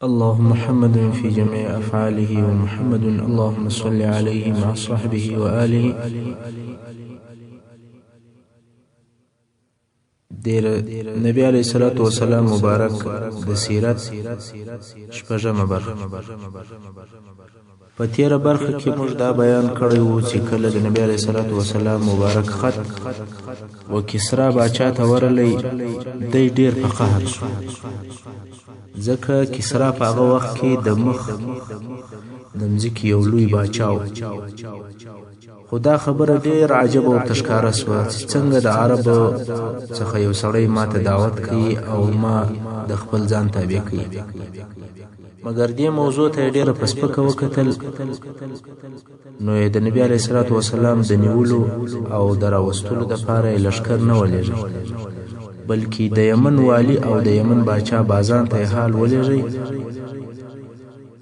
اللهم محمد في جميع أفعاله ومحمد اللهم صل عليه مع صحبه وآله. نبی علیہ الصلوۃ والسلام مبارک د سیرت شپږمه برخه. په تیره برخه کې موږ دا بیان کړی وو چې کله د نبی علیہ الصلوۃ والسلام مبارک خط و کسرا باچا ته ورلی دی ډیر په قهر شو، ځکه کسرا په هغه وخت کې د مخ د مځکې یو لوی باچا و. خو دا خبره ډیر عجب او تشکاره سوه چې څنګه د عربو څخه یو سړی ما ته دعوت کوي او ما د خپل ځان تابع کوي. مګر دې موضوع ته ډیره په سپکه وکتل، نو یې د نبي علیه الصلوۃ والسلام د نیولو او د راوستلو دپاره یې لښکر نه ولېږه، بلکې د یمن والي او د یمن باچا بازان ته یې حال ولېږئ.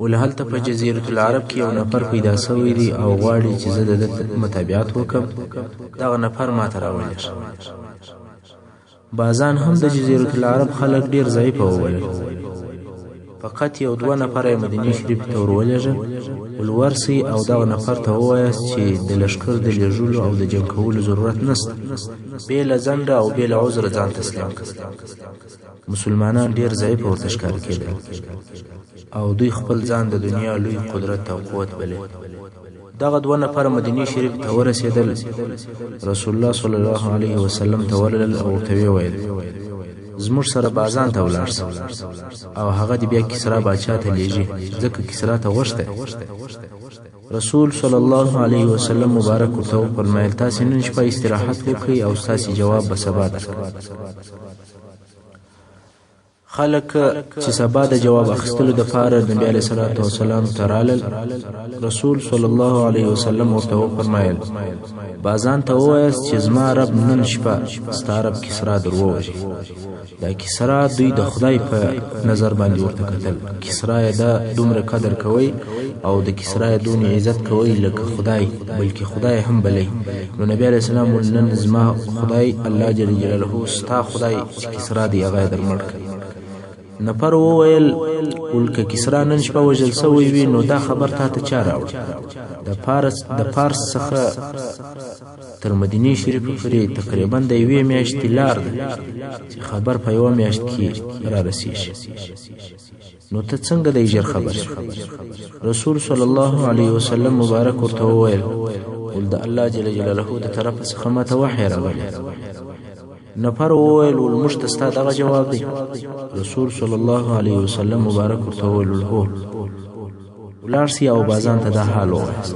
ولهلته په جزیرة العرب کې یو نفر پیدا سوی دی او غواړي چې زه د ده متابعت وکړم، دغه نفر ما ته راولېږه. بازان هم د جزیرة العرب خلک ډیر ضعیفه وویل، فقط یو دوه نفره یې مدینې شریف ته ورولېږه. ولورسئ او دغه نفر ته ووایاست چې د لښکر د لېږلو او د جنګ کولو ضرورت نشته، بې له ځنډه او بې له عذره ځان تسلیم کړه. مسلمانان ډیر ضعیفه ورته ښکاره کېدل او دوی خپل ځان د دنیا لوی قدرت او قوت بلل. دغه دوه نفر مدینې شریف ته ورسېدل، رسول الله صلی الله علیه وسلم ته ورغلل او ورته ویل زموږ سره بازان ته ولاړ شه او هغه دې بیا کسرا باچا ته لیږي، ځکه کسرا ته غوښتی. رسول صلی الله علیه وسلم مبارک ورته وفرمیل تاسې نن شپه استراحت وکړئ او ستاسې جواب به سبا درکړم. خلک چې سبا د جواب اخیستلو دپاره نبي علیه الصلوۃ والسلام ته رالل، رسول صلی الله علیه وسلم ورته وفرمیل بازان ته ووایاست چې زما رب نن شپه ستا رب کسرا در ووژي. دا کسرا دوی د خدای په نظر باندې ورته کتل. کسرا یې دا دومره قدر کوي او د کسرا یې دونې عزت کوي لکه خدای، بلکې خدای هم بلی. نو نبی علیه السلام نن زما خدای الله جل جلاله ستا خدای چې کسرا دی هغه یې در مړ کړي. نفر وویل ولکه کسرا نن شپه وژل سوی وي نو دا خبر تا ته چا راوړ؟ د پارس څخه تر مدینې شریف پورې تقریبا د یوې میاشتې لار ده چې خبر په یوه میاشت کې را رسیږي، نو ته څنګه دی ژر خبر شو؟ رسول صلی الله علیه وسلم مبارک ورته وویل ول د الله جل جلاله د طرفه څخه ماته وحی راغلی. نفر وویل ول موږ ته ستا دغه جواب دی؟ رسول صلی الله علیه وسلم مبارک ورته وویل هو. ولاړ سئ او بازان ته دا حال ووایاست.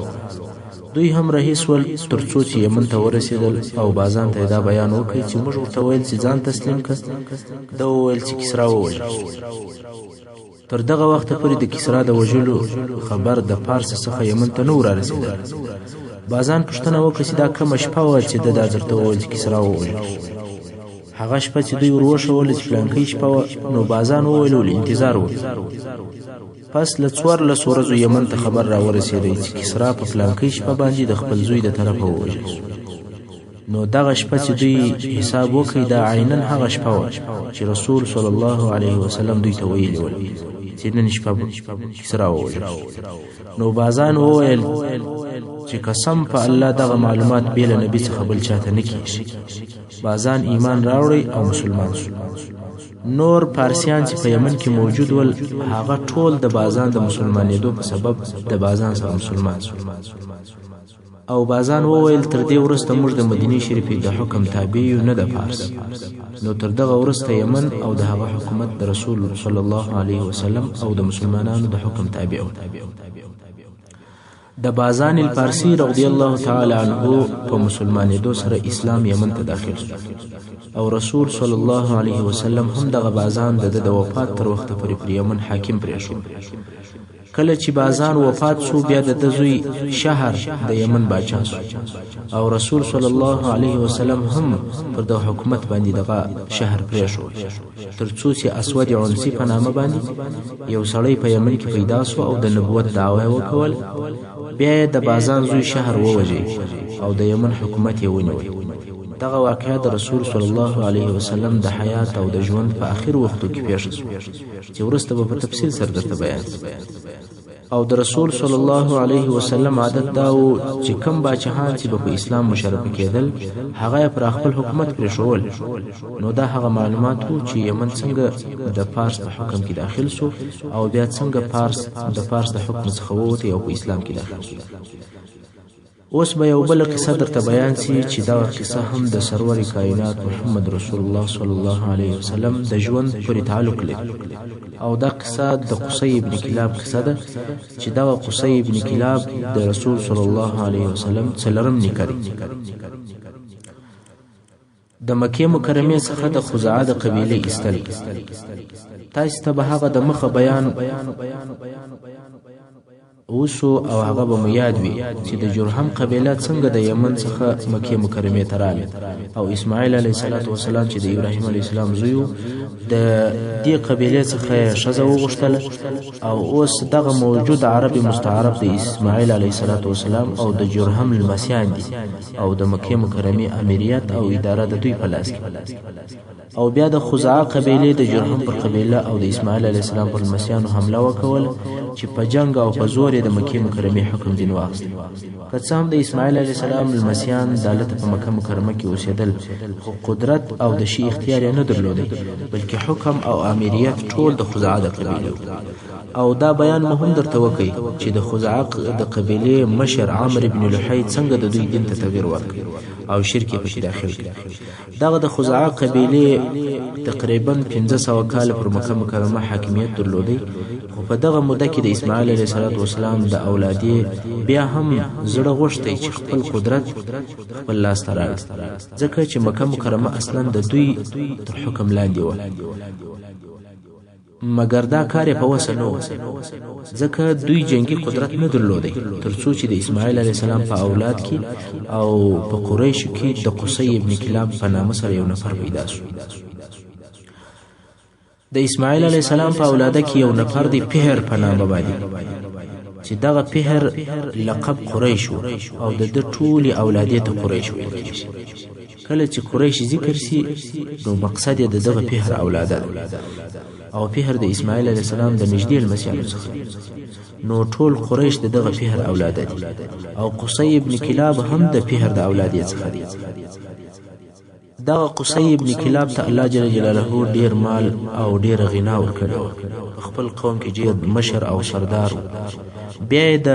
دوی هم رهي سول تر څو چې یمن ته ورسېدل او بازان ته دا بیان وکړي چې موږ ورته ویل چې ځان تسلیم کړه، ده وویل چې کسرا ووژل. تر دغه وخته پورې د کسرا د وژلو خبر د پارس څخه یمن ته نه و رارسېدلی. بازان پوښتنه وکړه چې دا کومه شپه وه چې ده دا درته وویل چې کسرا ووژل. هغه شپه چې دوی وروښوله چې پلانکۍ شپه وه، نو بازان وویل ولې انتظار وکړي. پس له 14 ورځو یمن ته خبر را ورسېدی چې کسرا په پلانکۍ شپه باندې د خپل زوی د طرفه ووژل شو. نو دغه شپه چې دوی حساب وکړي دا عیناً هغه شپه وه چې رسول صلی الله علیه وسلم دوی ته ویلي ول چې نن شپه کسرا ووژل شو. نو بازان وویل چې قسم په الله دغه معلومات بې له نبي څخه بل چاته نه کېږي. بازان ایمان راوړی او مسلمان شو. نور پارسیان چې په یمن کې موجود ول هغه ټول د بازان د مسلمانېدو په سبب د بازان سره مسلمان شو. او بازان وویل تر دې وروسته موږ د مدینې شریفې د حکم تابع یو نه د پارس. نو تر دغه وروسته یمن او د هغه حکومت د رسول صلی الله علیه وسلم او د مسلمانانو د حکم تابع و. د بازان الپارسی رضی الله تعالی عنه په مسلمانېدو سره اسلام یمن ته داخل شو او رسول صلی الله علیه وسلم هم دغه بازان د وفات تر وخته پورې پر یمن حاکم پرېښود. کله چې بازان وفات شو بیا د زوی شهر د یمن باچا شو او رسول صلی الله علیه وسلم هم پر د حکومت باندې دغه شهر پرېښود، تر څو چې اسود عنسی په نامه باندې یو سړی په یمن کې پیدا شو او د نبوت دعوه یې وکول. بیا د بازان زوی شهر ووژی او د یمن حکومت یې ونیوی. دغه واقعه د رسول صلی الله علیه وسلم د حیات او د ژوند په اخر وختو کې پیښه شوه چې وروسته به په تفصیل سره درته بیان او د رسول صلی الله علیه وسلم عادت دا و چې کم باچهان چې په اسلام مشرف کېدل هغه پر خپل حکومت پرې شول. نو دا هغه معلومات وو چې یمن څنګه د فارس په حکم کې داخل شو او بیا څنګه د فارس د حکم څخه ووت او په اسلام کې داخل شو. اوس به یو بل قصه درته بیان سي چې دا قصه هم د سرور کائنات محمد رسول الله صلی الله علیه وسلم د ژوند پورې تعلق لري. او دا قصه د قصي ابن کلاب قصه ده چې دا قصي ابن کلاب د رسول صلی الله علیه وسلم څلورم نیکه د مکه مکرمه څخه د خزاعه د قبیله ایستل. تاسو ته به هغه د مخه بیان اوسو او هغه به مو یاد وي چې د جرهم قبیله څنګه د یمن څخه مکه مکرمه ته راغله او اسماعیل علیه السلام چې د ابراهیم علیه السلام زوی د دې قبیله څخه شزه وغوښتله او اوس دغه موجود عرب مستعرب د اسماعیل علیه السلام او د جرهم لمسیان دي او د مکه مکرمه امریت او اداره د دوی په لاس کې. او بیا د خزاعه قبیله د جرهم پر قبیله او د اسماعیل علیه السلام پر مسیانو حمله وکوله چې په جنگ او په زور د مکه مکرمه حکم دین واخیست. که څه هم د اسماعیل علیه السلام المسیان دالت په مکه مکرمه کې اوسېدل خو قدرت او د شی اختیار نه درلودي بلکې حکم او امریت ټول د خزاعه د قبیله. او دا بیان مهم درته وکي چې د خزاعه د قبیله مشر عامر ابن لحی څنګه د دوی دین ته تغیر ورکړ او شرک په داخل کړ. دغه د خزاعه قبیله تقریبا 1500 کال پر مکه مکرمه حاکمیت درلودي خو په دغه موده کې د اسماعیل علیه السلام د اولادې بیا هم زړه غوښتي چې خپل قدرت خپل لاس ته راوړي ځکه چې مکه مکرمه اصلا د دوی تر حکم لاندې و. مګر دا کار په وسه نو ځکه دوی جنگي قدرت نه درلودي ترڅو چې د اسماعیل علیه السلام په اولاد کې او په قریش کې د قصي ابن کلاب په نامه سره یو نفر پیدا شو. د اسماعیل علیه السلام په اولاده کې یو نفر دی پهر په نامه باندې چې دغه پهر لقب قریش او د ټولي اولادې ته قریش ویل کیږي. کله چې قریش ذکر سي نو مقصد یې دغه پهر اولاده او پهر د اسماعیل علیه السلام د نږدې لمسیانو څخه. نو ټول قریش دغه پهر اولاده دي او قصي ابن کلاب هم د پهر د اولادې څخه دی. دا قصي ابن کلاب ته الله جل جلاله ډیر مال او ډیر غنا ورکړو. خپل قوم کې ډیر مشر او سردار. بیا د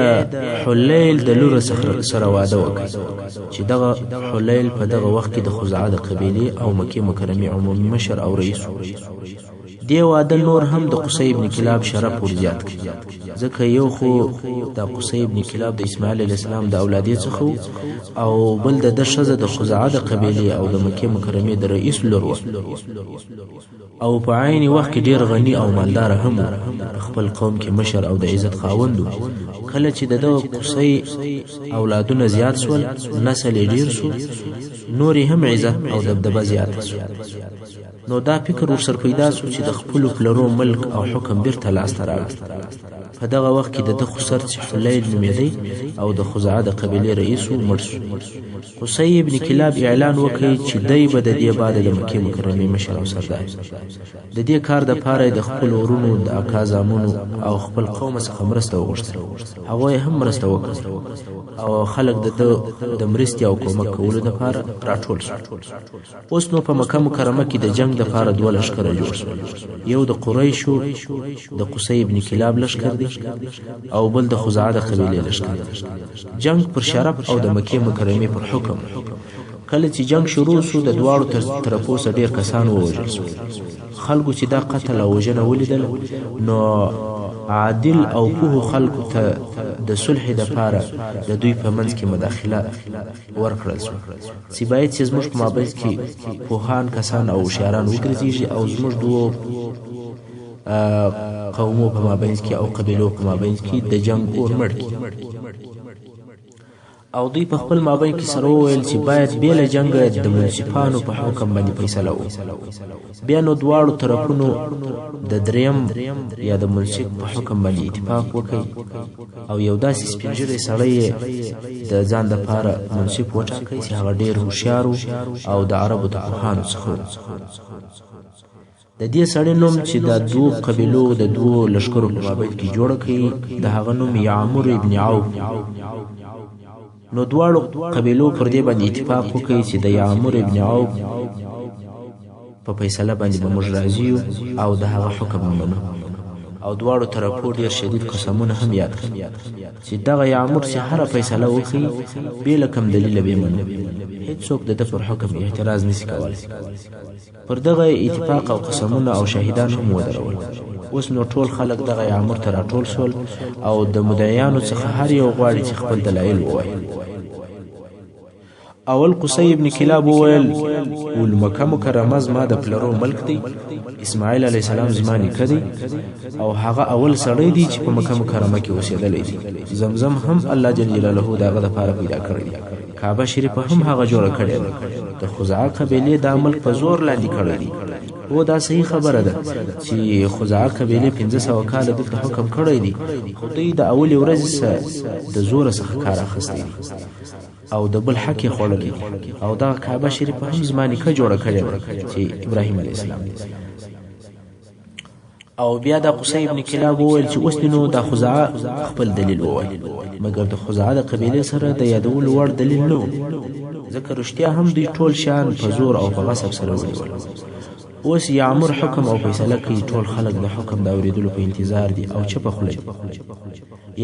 حلیل د لور سره واده وکړ چې دغه حلیل په دغه وخت کې د خزاعه د قبیله او مکه مکرمه عمومي مشر او رئیس. دی واده نور هم د قصي ابن کلاب شرف ور زیات کړ ځکه یو خو د قصي ابن کلاب د اسماعیل علیه السلام د اولادې څخه او بل د شزه د خزاعه د قبیله او د مکه مکرمه د رئیس لور او په عین وخت کې ډیر غنی او مالدار هم خپل قوم کې مشر او د عزت خاوند. کله چې د قصي اولادونه زیات سول نسل ډیر شو نور هم عزت او دبدبه زیات شو. نو دا فکر ورسره پیدا شو چې د خپل پلرو ملک او حکم بیرته لاس ته راوړي. په دغه وخت کې د خسر چې حلیل نومېدی او د خزاعه د قبیله رئیس مړ شو. قصي ابن کلاب اعلان وکړ چې دی به د دې بعد د مکه مکرمه مشر او سردار. د دې کار د پاره د خپل ورونو د اکا زامنو او خپل قوم څخه مرسته وغوښتل. هغه هم مرسته وکړه او خلک د مرستې او کومک کولو لپاره راټول شو. اوس نو په مکه مکرمه کې د جنگ د لپاره دوه لشکره جوړ شول. یو د قریشو د قصي ابن کلاب لشکر دی او بل د خزاعه د قبیله لشکر. جنگ پر شرف او د مکه مکرمه پر حکم. کله چې جنگ شروع شو د دواړو طرفو سره ډیر کسان ووژل شول. خلکو چې دا قتل او وژنه ولیدل نو عادل او په خلکو ته د صلح د لپاره د دوی په منځ کې مداخله ورکړل شو چې باید چې زموږ په مابین کې پوهان کسان او شاعران وګرځي او زموږ دوه قومو په مابین کې او قبیلو په مابین کې د جنگ اور مړ کی. او دوی په خپل مابین کې سره وویل چې باید بې له جنګه د منصفانو په حکم باندې فیصله وکړو. بیا نو دواړو طرفونو د دریم یا د منصف په حکم باندې اتفاق وکړي او یو داسې سپین ږیری سړی د ځان دپاره منصف وټاکئ چې هغه ډېر هوښیار او د عربو د پوهانو څخه د دې سړي نوم چې د دوو قبیلو د دوو لښکرو په مابین کې جوړه کړي د هغه نوم یعمر ابن عوف. نو دواړو قبیلو پر دې باندې اتفاق وکړي چې د یعمر ابن عوف په فیصله باندې به موږ راضي یو او د هغه حکم ومنو. او دواړو طرفو ډېر شدید قسمونه هم یاد کړل چې دغه یعمر چې هره فیصله وکړي بې له کوم دلیله به منو، هېڅوک د ده پر حکم اعتراض نشي کولی. پر دغه اتفاق او قسمونه او شاهدان هم ودرول. اوس نو ټول خلک دغه یعمر ته راټول شول او د مدعیانو څخه هر یو غواړي چې خپل دلایل ووایي. اول قصي ابن کلاب وویل ول مکه مکرمه زما د پلرو ملک دی، اسماعیل علیه السلام زما نیکه دی او هغه اول سړی دی چې په مکه مکرمه کې اوسېدلی دی. زمزم هم الله جل جلاله د هغه دپاره پیدا کړی دی. کعبه شریفه هم هغه جوړه کړې ده. د خزاعه قبیلې دا ملک په زور لاندې کړی دی. او دا صحیح خبره ده چې خزاعه قبیلې 1500 کاله دلته حکم کړی دی، خو دوی د اولې ورځې د زوره څخه کار اخیستی دی او د بل حق یې خوړلی او دغه کعبه شریفه هم زما نیکه جوړه کړې ده چې ابراهیم علیه السلام. او بیا د قصي ابن کلاب وویل چې اوس نو د خزاعه خپل دلیل ووایي، مګر د خزاعه د قبیلې سره د یادولو وړ دلیل نه و، ځکه رښتیا هم دوی ټول شیان په زور او په غصب سره ونیول. اوس یعمر حکم او فیصله کوي، ټول خلک د حکم د اورېدلو په انتظار دي او چپه خوله.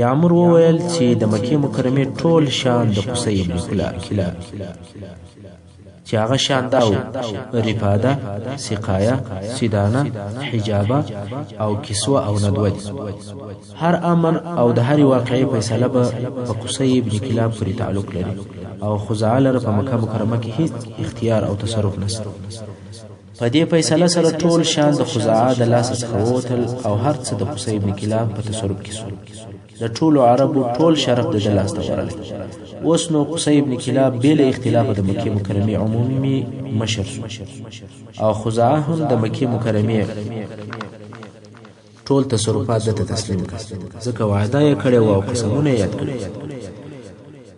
یعمر وویل چې د مکې مکرمې ټول شان د قصي ابن کلاب چې هغه شان دا و: رفاده، سقایه، سیدانه، حجابه او کسوه او ندوه دي. هر امر او د هرې واقعي فیصله به په قصي ابن کلاب پورې تعلق لري او خزاعه لره په مکه مکرمه کې هیڅ اختیار او تصرف نشته. په دې فیصله سره ټول شان د خزاعه د لاسه څخه ووتل او هر څه د قصي ابن کلاب په تصرف کې شول. د ټولو عربو ټول شرف د ده لاسته ورغلی. اوس نو قصي ابن کلاب بې له اختلافه د مکې مکرمې عمومي مشر شو او خزاعه هم د مکې مکرمې ټول تصرفات ده ته تسلیم کړ، ځکه وعده یې کړې وه او قسمونه یې یاد کړي.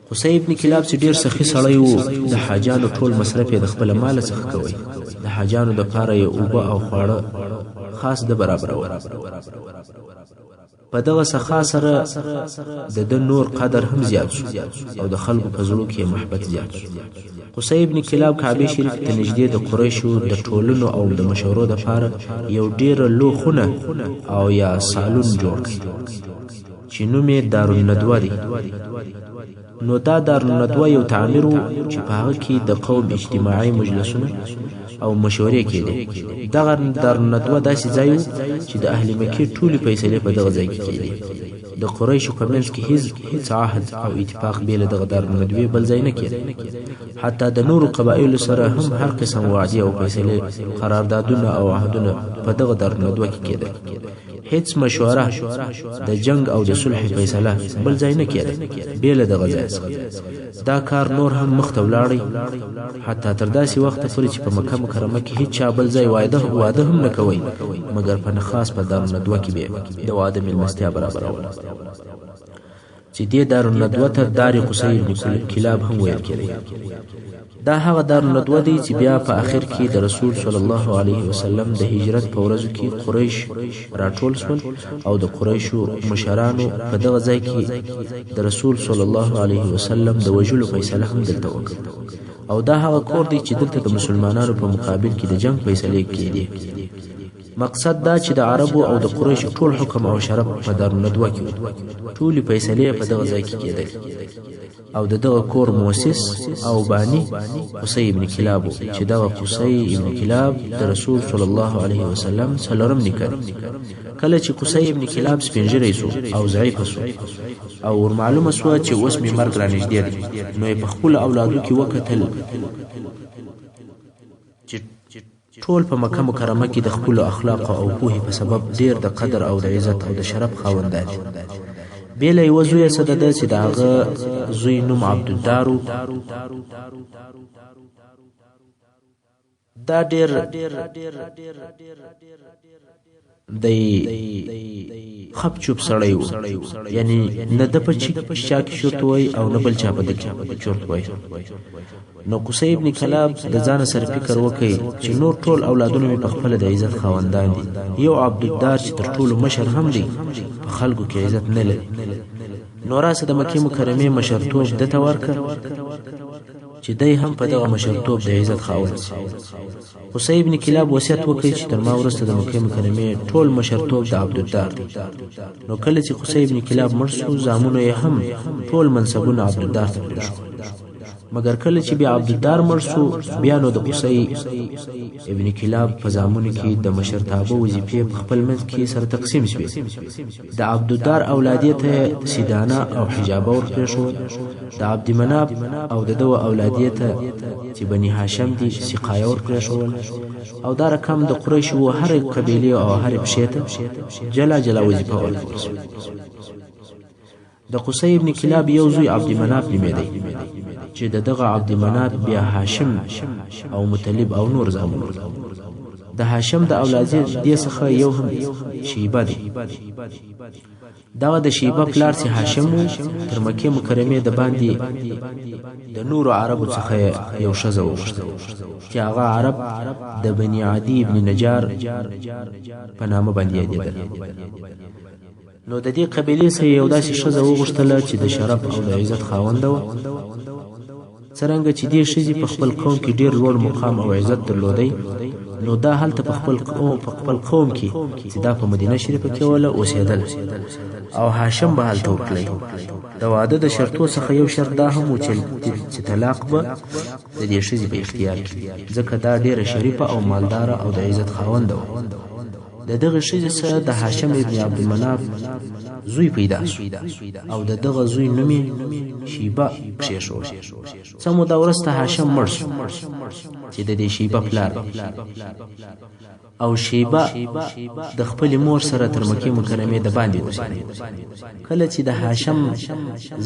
قصي ابن کلاب چې ډېر سخي سړی و، د حاجانو ټول مصرف یې د خپله ماله څخه کوی. د حاجانو دپاره یې اوبه او خواړه خاص ده برابرول. په دغه سخا سره د ده نور قدر هم زیات شو او د خلکو په زړو کې محبت زیات شو. قصي ابن کلاب کعبې شریف ته نږدې د قریشو د ټولنو او د مشورو دپاره یو ډېره لو خونه او یا سالون جوړ کړ چې نوم یې دارالندوه دی. نو دا دارالندوه یو تعمیر و چې په هغه کې د قوم اجتماعي مجلسونه او مشورې کېدې. دغه دارالندوه داسې ځای و چې د اهل مکې ټولې فیصلې په دغه ځای کې کېدې. د قریشو په منځ کې هیڅ عهد او اتفاق بې له دغه دارالندوې بل ځای نه کېده. حتی د نورو قبایلو سره هم هر قسم وعدې او فیصلې، قراردادونه او عهدونه په دغه دارالندوه کې کېدل. هیڅ مشوره د جنگ او د صلح فیصله بل ځای نه کېده بې له دغه ځای څخه. دا کار نور هم مخته ولاړی حتی تر داسې وخته پورې چې په مکه مکرمه کې هیڅ چا بل ځای واده هم نه کوئ، مګر په خاص په دارالندوه کې به د واده مېلمستیا برابروله چې دې دارالندوه ته دار قصي ابن کلاب هم ویل کېده. دا هغه دارالندوه دی چې بیا په آخر کې د رسول صلی الله علیه وسلم د هجرت په ورځو کې قریش راټول شول او د قریشو مشرانو په دغه ځای کې د رسول صلی الله علیه وسلم د وژلو فیصله هم دلته وکړه. او دا هغه کور دی چې دلته د مسلمانانو په مقابل کې د جنگ فیصلې کېدې. مقصد دا چې د عربو او د قریشو ټول حکم او شرف په دارالندوه کې و. ټولې فیصلې په دغه ځای کې کېدل او د دغه کور مؤسس او بانی قصي ابن کلاب چې دغه قصي ابن کلاب د رسول صلی الله علیه وسلم څلورم نیکه. کله چې قصي ابن کلاب سپین ږیری شو او ضعیف شو او ورمعلومه شوه چې اوس مې مرګ رانږدې دی، نو یې په خپلو اولادو کې وکتل چې ټول په مکه مکرمه کې د خپلو اخلاقو او پوهې په سبب ډېر د قدر او د عزت او د شرف خاوندان دي. بیل یو زوی سده چې داغه زوی نوم عبدالدار دا ډیر دی خپ چوب سړی و، یعنی نه د په چا کې شرط وای او نه بل چا په د شرط وای. نو قصي ابن کلاب د ځان سره فکر وکړي چې نور ټول اولادونه په خپل د عزت خاوندان دي، یو عبدالدار چې تر ټولو مشر هم دی په خلکو کې عزت نه لري. نو راسه د مکې مکرمه مشرتوب د تورکه چې دای هم په دغه مشرتوب د عزت خاوند شي. قصي ابن کلاب وصیت وکړي چې تر ما ورسته د مکې مکرمه ټول مشرتوب د عبدالدار دی. نو کله چې قصي ابن کلاب مرسو زامنو یې هم ټول منصبونه عبدالدار ته پرېښو، مگر کله چې بیا عبدالدار مرسو بیا نو د قصي ابن کلاب په زامنو کې د مشرتابه وظیفې په خپل منځ کې سره تقسیم شوې. د عبدالدار اولادیت سیدانه او حجابه ورپرېښول، د عبدمناف او د دو اولادیت چې بني هاشم دي سقایه ورپرېښول، او دا رقم د قریشو هر قبیله او هر پښې ته جلا جلا وظیفه ورکول شوه. د قصي ابن کلاب یو زوی عبدمناف نومېدی چې دغه عبدمناف بیا هاشم او مطلب او نور زامن. د هاشم د اولادیت دې څخه یو هم شیبه دی. دا د شیبه پلار چې هاشم تر مکې مکرمه د باندې د نور عربو څخه یو شزه وغوښته چې هغه عرب د بني عدی ابن نجار په نامه باندې یادېدل. نو د دې قبیلې څخه یو داسې شزه وغوښتله چې د شرف او د عزت خاونده وه. څرنګه چې دې ښځې په خپل قوم کې ډېر لوړ مقام او عزت درلودی، نو دا هلته په خپل قوم کې چې دا په مدینه شریفه کې وله اوسېدل، او هاشم به هلته وکړی. د واده د شرطو څخه یو شرط دا هم و چې طلاق به د دې ښځې په اختیار کې، ځکه دا ډېره شریفه او مالداره او د عزت خاونده وه. د دغه ښځې سره د هاشم ابن عبدالمناف زوی پیدا شو، او د دغه زوی نوم شیبه کښېښود. څه موده وروسته هاشم مړ شو چې د دې شیبه پلار، او شیبه د خپل مور سره تر مکې مکرمه د باندې اوسېده. کله چې د هاشم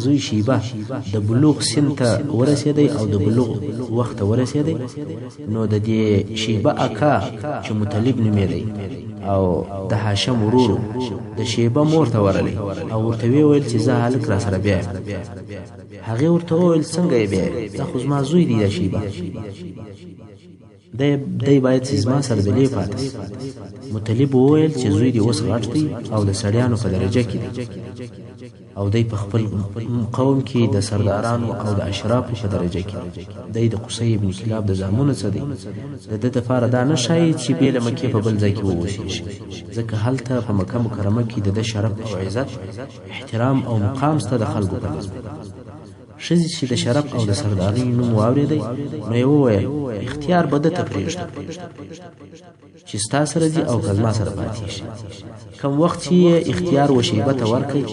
زوی شیبه د بلوغ سن ته ورسېدی او د بلوغ وخت ته ورسېدی، نو د دې شیبه اکا چې مطلب نومېدی او د هاشم ورور د شیبه مور ته ورغلی او ورته ویل چې زه هلک را سره بیایم. هغې ورته وویل څنګه یې بیایې؟ دا خو زما زوی دی د شیبه، دی باید چې زما سره د لې پاتې. مطلب وویل چې زوی دی اوس غټ دی او د سړیانو په درجه کې دی، او دی په خپل قوم کې د سردارانو او د اشرافو په درجه کې دی. د قصي ابن کلاب د زامنو څخه دی. د ده دپاره دا نه ښایي چې بې له مکې په بل ځای کې واوسېږي، ځکه هلته په مکه مکرمه کې د ده شرف او عزت، احترام او مقام سته د خلکو په نظر. ښځې چې د شرف او د سردارۍ نوم واورېدی، نو یې وویل اختیار به ده ته پرېږدو چې ستا سره ځي او که زما سره پاتې شي. کم وخت چې یې اختیار و شیبه ته ورکړی،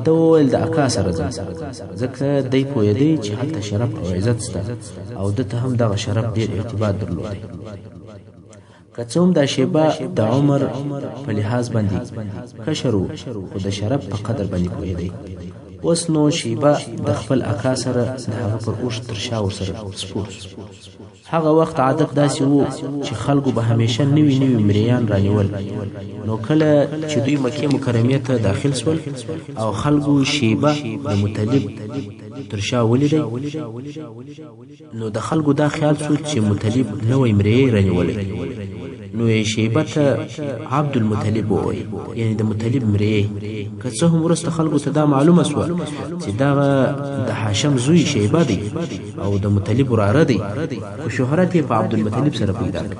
ده وویل د اکا سره ځم، ځکه دی پوهېدی چې هلته شرف او عزت سته، او ده ته هم دغه شرف ډېر ارتباط درلودی. که څه هم دا شیبه د عمر په لحاظ باندې کشر و، خو د شرف په قدر باندې پوهېدی. اوس نو شیبه د خپل اکا سره د هغه پر اوښ تر شا ورسره سپور. هغه وخت عادت داسې و چې خلکو به همیشه نوي نوي مریان رانیول. نو کله چې دوی مکې مکرمې ته داخل شول او خلکو شیبه د مطلب تر شا ولیدی، نو د خلکو دا خیال شو چې مطلب نوی مریی رانیولی. نو یې شیبه ته عبدالمطلب وویل، یعنی د مطلب مریی. که څه هم وروسته خلکو ته دا معلومه شوه چې دغه د هاشم زوی شیبه دی او د مطلب وراره دی، خو شهرت یې په عبدالمطلب سره پیدا کړ.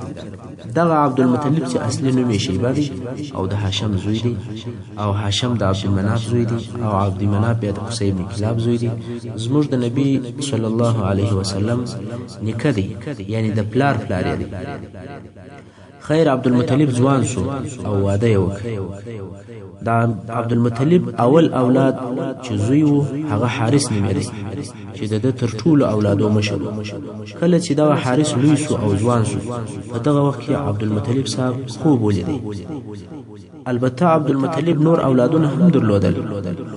دغه عبدالمطلب چې اصلي نوم یې شیبه دی او د هاشم زوی دی، او هاشم د عبدالمناف زوی دی، او عبدالمناف بیا د قصي ابن کلاب زوی دی. زموږ د نبی صلی الله علیه وسلم نیکه دی، یعنی د پلار یې دی. خیر عبدالمطلب ځوان شو او واده یې وکړ. د عبدالمطلب اول اولاد چې زوی و هغه حارث نومېدی، چې د ده تر ټولو اولادو مشر و. کله چې دغه حارث لوی شو او ځوان شو، په دغه وخت کې عبدالمطلب صاحب خوب ولیدی. البته عبدالمطلب نور اولادونه هم درلودل،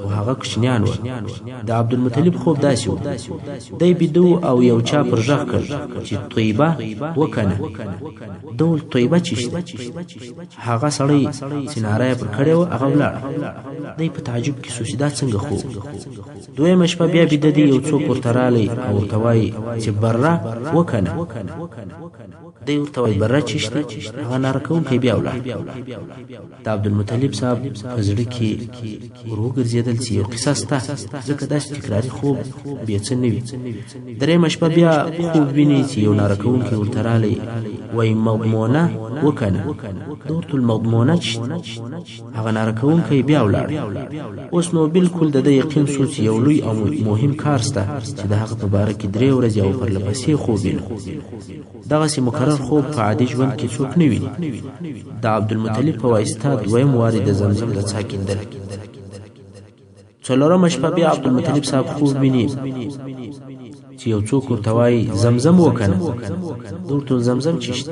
خو هغه کوچنیان و. د عبدالمطلب خوب داسې و دی بیده او یو چا پر غږ کړ چې طیبه وکنه. ډول طیبه چیشته. هغه سړی چې ناره یې پر کړې وه هغه ولاړ. دی په تعجب کې سو چې دا څنګه خوب. دویمه شپه بیا بیده دی یو څوک ورته رالی او ورته وایي چې بره وکنه. دی ورته وایي بره چیشته. هغه ناره کوونکی بیا ولاړ. د عبدالمطلب صاحب په زړه کې ور وګرځېدل چې یو قصه سته ځکه داسې تکراري خوب بیا څه نه وي. درېیمه شپه بیا خوب ویني چې یو ناره کوونکی ورته رالی وایي مضمونه وکنه. د ورته المضمونه چیشته. هغه ناره کوونکی بیا ولاړ. اوس نو بالکل د ده یقین سو چې یو لوی او مهم کار سته چې د هغه په باره کې 3 ورځې او پرلپسې خوب وینو. دغسې مکرر خوب په عادي ژوند کې څوک نه ویني. د عبدالمطلب په واسطه دویم وارې د زمزم د څاه کیندل. څلورمه شپه بیا عبدالمطلب صاحب خوب ویني چې یو څوک ورته وایي زمزم وکنه. د ورته زمزم چیشته.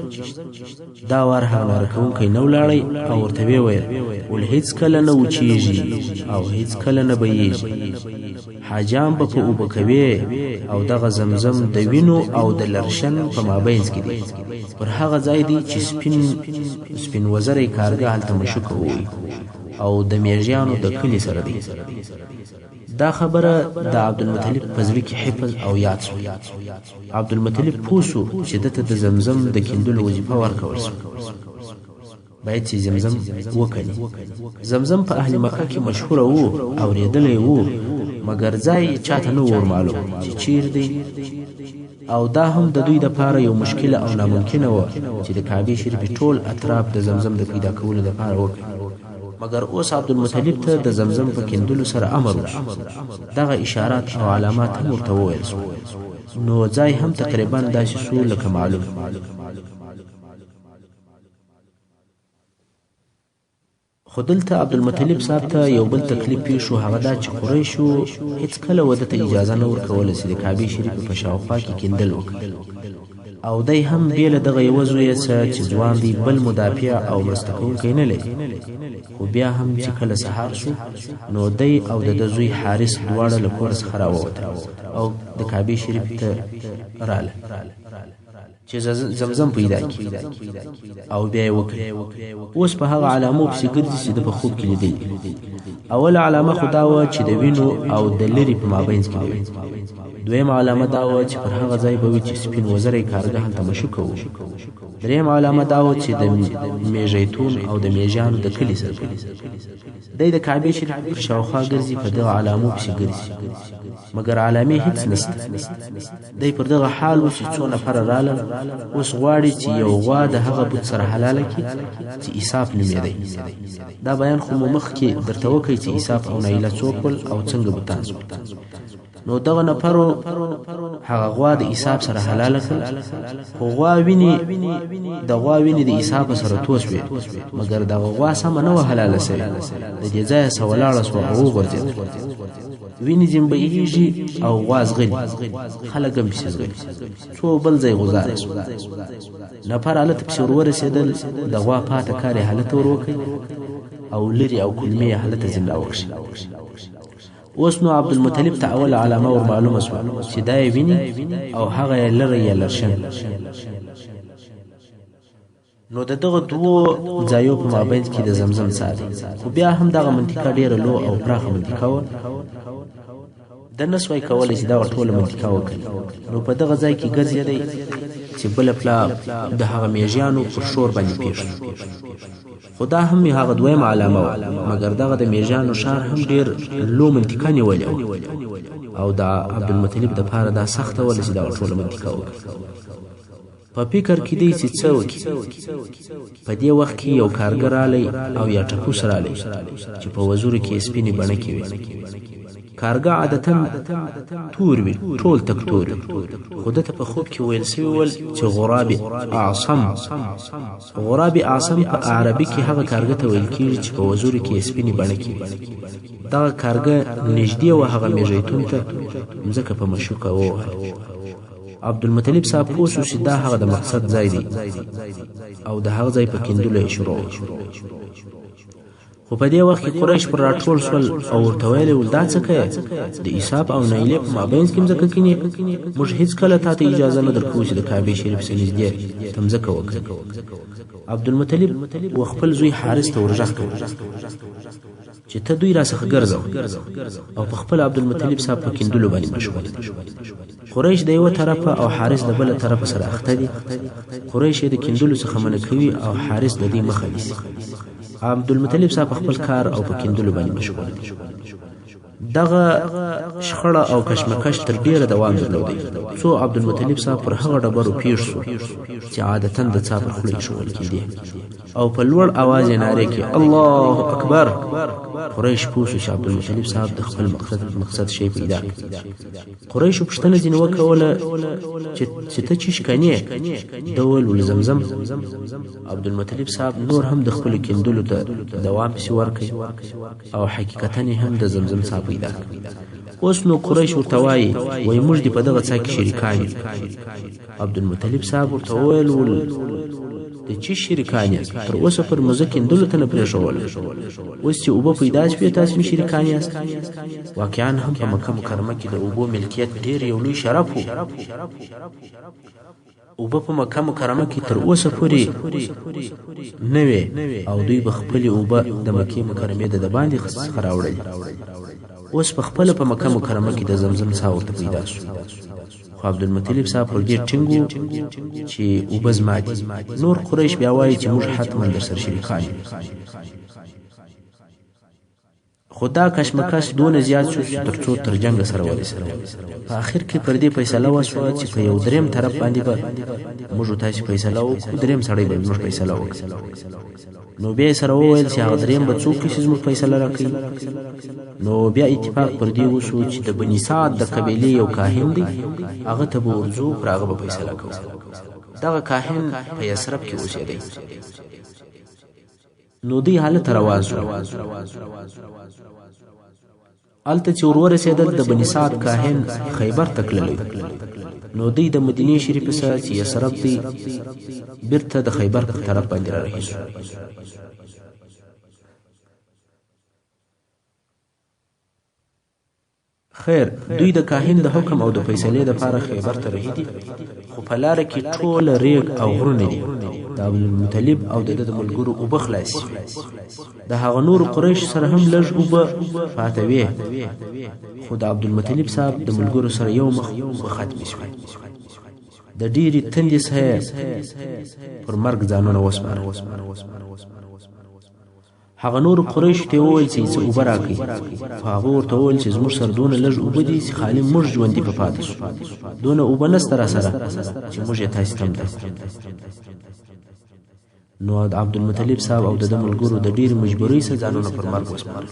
دا وار هغه ناره کوونکی نه ولاړی او ورته ویې ویل ول هېڅ کله نه وچېږي او هېڅ کله نه بهیږي. حاجام به په اوبه کوي او دغه زمزم د وینو او د لرشن په مابینځ کې دی. پر هغه ځای دی چې سپین وزری کارګه هلته مشوکه ووي او د میږیانو د کلي سره دی. دا خبره د عبدالمطلب په زړه کې حفظ او یاد شو. عبدالمطلب پوه شو چې دته د زمزم د کیندلو وظیفه ورکول شوه. باید چې زمزم وکني. زمزم په اهل مکه کې مشهوره و اورېدلی و مګر ځای چاته نه ور معلوم چې چیر دی. او دا هم د دوی دپاره یو مشکله او ناممکنه وه چې د کعبې شریفې ټول اطراف د زمزم د پیدا کولو دپاره وکړي. مګر اوس عبدالمطلب ته د زمزم په کیندلو سره امر وشو. دغه اشارات او علامات هم ورته وویل شو. نو ځای هم تقریبا داسې سو لکه معلوم. خو دلته عبدالمطلب صاحب ته یو بل تکلیف پیښ شو. هغه دا چې قریشو هېڅ کله وده ته اجازه نه ورکوله چې د کعبې شریفې په شاوخوا کې کیندل وکړي. او دی هم بې له دغه یوه زویه څه چې ځوان دی بل مدافع او مرسته کوونکی نه لري. خو بیا هم چې کله سهار شو نو دی او د ده زوی حارث دواړه له کور څخه راووتل او د کعبې شریفې ته راله چې زمزم پیدا کړي او بیا یې وکړي. اوس په هغه علامو پسې ګرځي چې ده په خوب کې لیدلي. اوله علامه خو دا وه چې د وینو او د لرې په مابینځ کې به وي. دویم علامه دا وه چې پر هغه ځای به وي چې سپین وزری کارګه هلته مشوکه و. دریم علامه دا وه چې د میږیتون او د میږیانو د کلي سره به دی د کعبې شریفې پر شاوخوا ګرځي. په دغه علامو پسې ګرځي مګر علامې هېڅ نسته. دی پر دغه حال و چې څو نفره رالل. اوس غواړي چې یو غوا د هغه بت سره حلاله کړي چې اساف نومېدی. دا بیان خو مو مخکې درته وکړئ چې اساف او نایله څوک ول او څنګه بتان شول. نو دغه نفرو هغه غوا د اساف سره حلاله کړل. خو غوا ویني د اساف سره توس وي مګر دغه غوا سمه نه وه حلاله سوې. د دې ځایه څه ولاړه سوه او وغورځېده. ویني ځین بهیږي او غوا ځغلي. خلک هم پسې ځغلي. څو بل ځای غوځاره سو. نفر هلته پسې ور ورسېدل. د غوا پاته کار یې هلته ور وکړئ او لرې او کلمې یې هلته ځین راوکښي. اوس نو عبدالمطلب ته اول علامه ور معلومه سوه چې دا یې ویني او هغه یې لری یا لرشن. نو د دغه دوو ځایو په مابینځ کې د زمزم څاه دی. خو بیا هم دغه منطقه ډېره لو او پراخه منطقه وه. ده نه سوای کولی چې دغه ټوله منطقه وکړي. نو په دغه ځای کې ګرځېدی چې بله پلا د هغه میږیانو پر شور باندې پېښ شو. خو دا هم هغه دویم علامه وه مګر دغه د میږیانو ښار هم ډېر لو منطقه نیولې وه او د عبدالمطلب دپاره دا سخته وله چې دغه ټوله منطقه وکړي. په فکر کې دی چې څه وکړي. په دې وخت کې یو کارګر رالی او یا ټپوس رالی چې په وزورو کې یې سپینې بڼکې وې. کارګه عادتا تور وي ټول تک تور وي. خو دته په خوب کې ویل سوي ول چې غراب اعصم. غراب اعصم په عربي کې هغه کارګه ته ویل کېږي چې په وزورو کې یې سپینې بڼکې وي. دغه کارګه نږدې وه هغه میږیتون ته مځکه په مشوکه ووهله. عبدالمطلب صاحب پوه شو چې دا هغه د مقصد ځای دی او د هغه ځای په کیندلو یې شروع خو په دې وخت کې قریش پر راټول شول او ورته ویلې ول دا څه کوې د اسحاق او نایلې په مابینځ کې مځکه کینې موږ هیڅکله تا ته اجازه نه درکوو چې د کعبې شریف څخه نږدې ته مځکه وکړې عبدالمطلب و خپل زوی حارث ته ورغږ کړ چې ته دوی راڅخه ګرځو او په خپل عبدالمطلب صاحب په کیندلو باندې مشغول قریش د یوه طرفه او حارث د بله طرفه سره اخته دي قریش یې د کیندلو څخه منع کوي او حارث د دې مخه نیسي عبدالمطلب صاحب خپل کار او په کیندلو باندې مشغول دغه شخړه او کشمکش تر ډیره دوام درلودی څو عبدالمطلب صاحب پر هغه ډبرو پیښ شو چې عادتا د څا پر خوله ایښودل کېدې او په لوړ اواز یې نارې کړې الله اکبر قریش پوه شو چې عبدالمطلب صاحب د خپل مقصد شی پیدا کړ قریشو پوښتنه ځینې وکوله چې ته چی شکنې ده وویل ول زمزم عبدالمطلب صاحب نور هم د خپلو کیندلو ته دوام پسې ورکړ او حقیقتا هم د زمزم صاحب پیدا کړ اوس نو قریش ورته وایي موږ دې په دغه څا کې شریکان یو عبدالمطلب صاحب ورته وویل ول د چی شریکان یاست تر اوسه پر موزه کیندلو ته نه پرېښول اوس چې اوبه پیدا شوې تاسې مې شریکان یاست واقعا هم په مکه مکرمه کې د اوبو ملکیت ډېر یو لوی شرف و اوبه په مکه مکرمه کې تر اوسه پورې نه وې او دوی به خپلې اوبه د مکې مکرمې د باندې څخه راوړلې اوس په خپله په مکه مکرمه کې د زمزم څاه ورته پیدا شو خو عبدالمطلب صاحب پر دې ټینګ و چې اوبه زما دي نور قریش بیا وایي چې موږ حتما درسره شریکان یو خو دا کشمکش دونه زیات شو تر څو تر جنګ سره ورسېد په آخر کې پر دې فیصله وشوه چې په یو دریم طرف باندې به موږ تاسې فیصله وکړو دریم سړی به موږ فیصله وکړو نو بیا سره وویل چې هغه دریم به څوک چې زموږ فیصله راکوي نو بیا اتفاق پر دې وشو چې د بني سعد د قبیلې یو کاهن دی هغه ته به ورځو پر هغه به فیصله کوو دغه کاهن په یثرب کې اوسېدی نو دی حالت روان شو هلته چې ورورسېدل د بني سعد کاهن خیبر ته تللی نو دی د مدینې شریفې څخه چې یثرب دی بیرته د خیبر په طرف باندې رارهي شو خیر دوی د کاهن د حکم او د فیصلې دپاره خیبر ته رهي دي خو په لاره کې ټوله ریګ او غرونه دي د عبدالمطلب او د ده د ملګرو اوبه خلاصې شوې د هغه نورو قریش سره هم لږ اوبه پاته وې خو د عبدالمطلب صاحب د ملګرو سره یو مخ اوبه ختمې شوې د ډېرې تندې څخه پر مرګ ځانونه وسپاره هغه نور قریش ته وویل چې څه اوبه راکړي خو هغه ورته وویل چې زموږ سره دونه لږ اوبه دي چې خالي موږ ژوندي په پاتې شو دونه اوبه نسته راسره چې موږ یې تاسې تم ده نو د عبدالمطلب صاحب او د ده ملګرو د ډېرې مجبورۍ څخه ځانونه پر مرګ وسپارل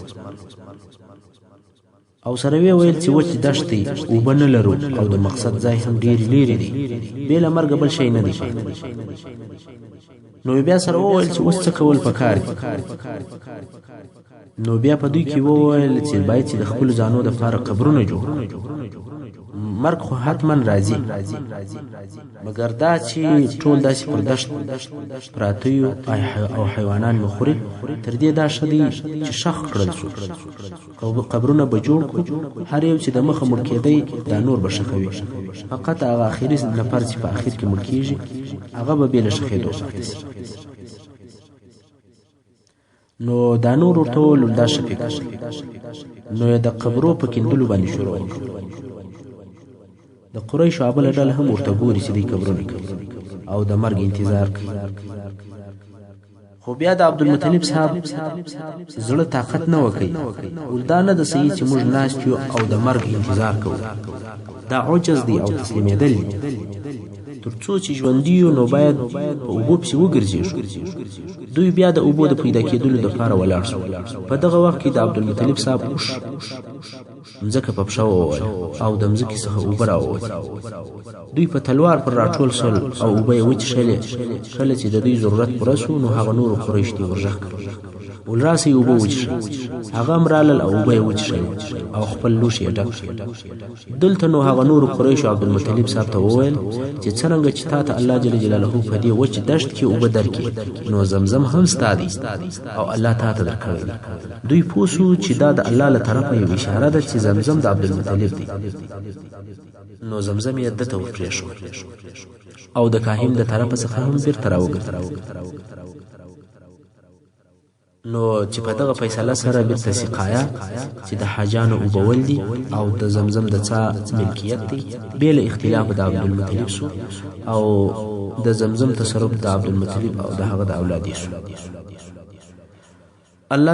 او سره ویې ویل چې وچې دښتې اوبه نه لرو او د مقصد ځای هم ډېرې لرې دی بې له مرګه بل شی نه دی نو بیا سره وویل چې اوس څه کول پکار دي نو بیا په دوی کې وویل چې باید چې د خپلو ځانو دپاره قبرونه جوړ مرګ خو حتما راځي مګر دا چې ټول داسې پر دشت پراته یو او حیوانان مو خوري تر دې دا ښه دی چې شخ کړل شو قبرونه به جوړ کړو هر یو چې د مخه مړ کېدی دا نور به ښخوي فقط هغه اخري نفر چې په اخر کې مړ کېږي هغه به بې له ښخېدو پاتې شي نو دا نور ورته وویل دا ښه فکر نو یې د قبرو په کیندلو باندې شروع وکړو د قریشو بله ډله هم ورته ګوري چې دوی قبرونه کوي او د مرګ انتظار کوي خو بیا د عبدالمطلب صاحب زړه طاقت نه وکړي دا نه د صحیح چې موږ ناست یو او د مرګ انتظار کوو دا عجز دی او تسلیمېدل دي تر څو چې ژوندي یو نو باید په اوبو پسې وګرځېږو دوی بیا د اوبو د پیدا کېدلو دپاره ولاړ شو په دغه وخت کې د عبدالمطلب صاحب اوښ مځکه په پښه ووهله او د مځکې څخه اوبه راووتې. دوی په تلوار پر راټول سول او اوبه یې وڅښلې. کله چې د دوی ضرورت پوره سو نو هغه نورو قریش ته ورغږ کړل ول راسئ اوبه وڅښئ. هغه هم رالل او اوبه یې وڅښلې او خپل لوښي یې ډک کړل. دلته نو هغه نورو قریشو عبدالمطلب صاحب ته وویل چې څرنګه چې تا ته الله جل جلاله په دې وچ دشت کې اوبه درکړي نو زمزم هم ستا دی او الله تا ته درکړی. دوی پوه سو چې دا د الله له طرفه یو اشاره ده چې زمزم د عبدالمطلب دی. نو زمزم یې ده ته ورپرېښود او د کاهیم د طرفه څخه هم بیرته راوګرځېد. نو چې په دغه فیصله سره بیرته سقایا چې د حاجانو اوبول دي او د زمزم د څا ملکیت دی بې له اختلاف د عبدالمطلب سو او د زمزم تصرف د عبدالمطلب او د هغه د اولاد سو. الله